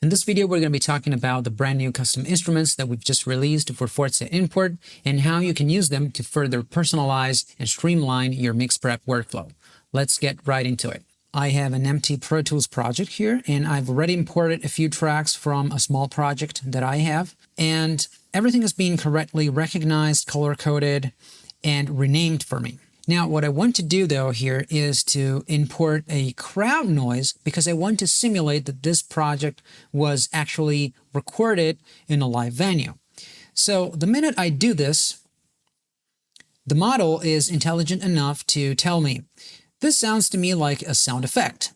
In this video, we're going to be talking about the brand new custom instruments that we've just released for Forte Import and how you can use them to further personalize and streamline your mix prep workflow. Let's get right into it. I have an empty Pro Tools project here, and I've already imported a few tracks from a small project that I have, and everything is being correctly recognized, color-coded, and renamed for me. Now, what I want to do though here is to import a crowd noise because I want to simulate that this project was actually recorded in a live venue. So the minute I do this, the model is intelligent enough to tell me, this sounds to me like a sound effect,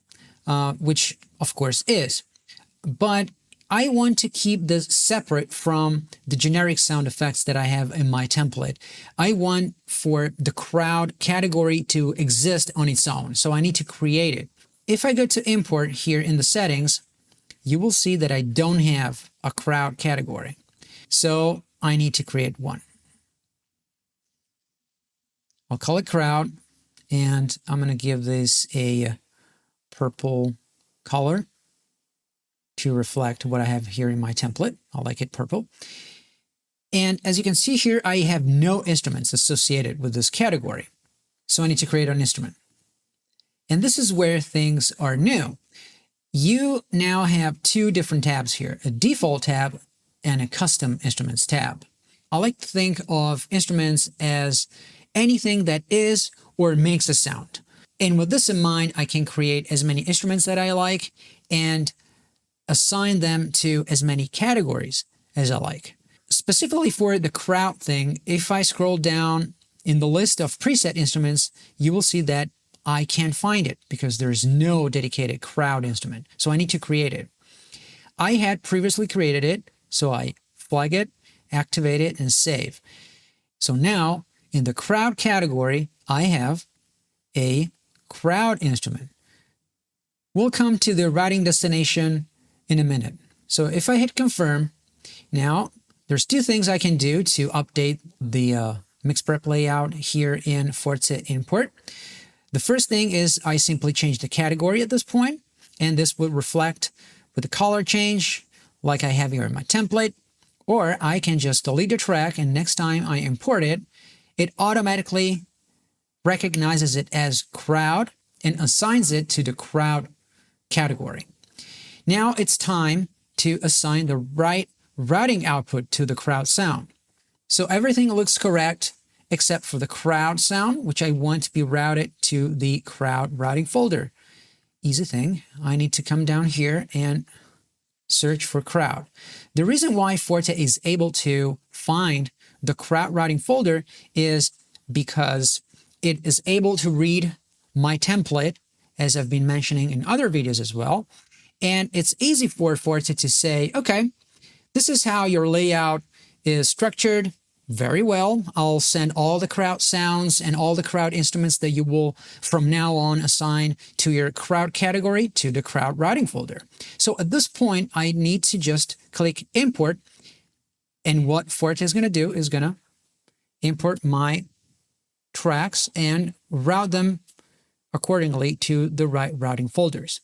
which of course is, but I want to keep this separate from the generic sound effects that I have in my template. I want for the crowd category to exist on its own, so I need to create it. If I go to import here in the settings, you will see that I don't have a crowd category. So I need to create one. I'll call it crowd, and I'm going to give this a purple color to reflect what I have here in my template. I'll like it purple. And as you can see here, I have no instruments associated with this category. So I need to create an instrument. And this is where things are new. You now have two different tabs here, a default tab and a custom instruments tab. I like to think of instruments as anything that is or makes a sound. And with this in mind, I can create as many instruments that I like and assign them to as many categories as I like. Specifically for the crowd thing, if I scroll down in the list of preset instruments, you will see that I can't find it because there is no dedicated crowd instrument. So I need to create it. I had previously created it, so I flag it, activate it, and save. So now in the crowd category, I have a crowd instrument. We'll come to the routing destination in a minute. So if I hit confirm, now there's two things I can do to update the mix prep layout here in Forte Import. The first thing is I simply change the category at this point, and this will reflect with the color change like I have here in my template, or I can just delete the track, and next time I import it, it automatically recognizes it as crowd and assigns it to the crowd category. Now it's time to assign the right routing output to the crowd sound. So everything looks correct except for the crowd sound, which I want to be routed to the crowd routing folder. Easy thing. I need to come down here and search for crowd. The reason why Forte is able to find the crowd routing folder is because it is able to read my template, as I've been mentioning in other videos as well. And it's easy for Forte to say, okay, this is how your layout is structured. Very well. I'll send all the crowd sounds and all the crowd instruments that you will from now on assign to your crowd category to the crowd routing folder. So at this point, I need to just click import. And what Forte is going to do is going to import my tracks and route them accordingly to the right routing folders.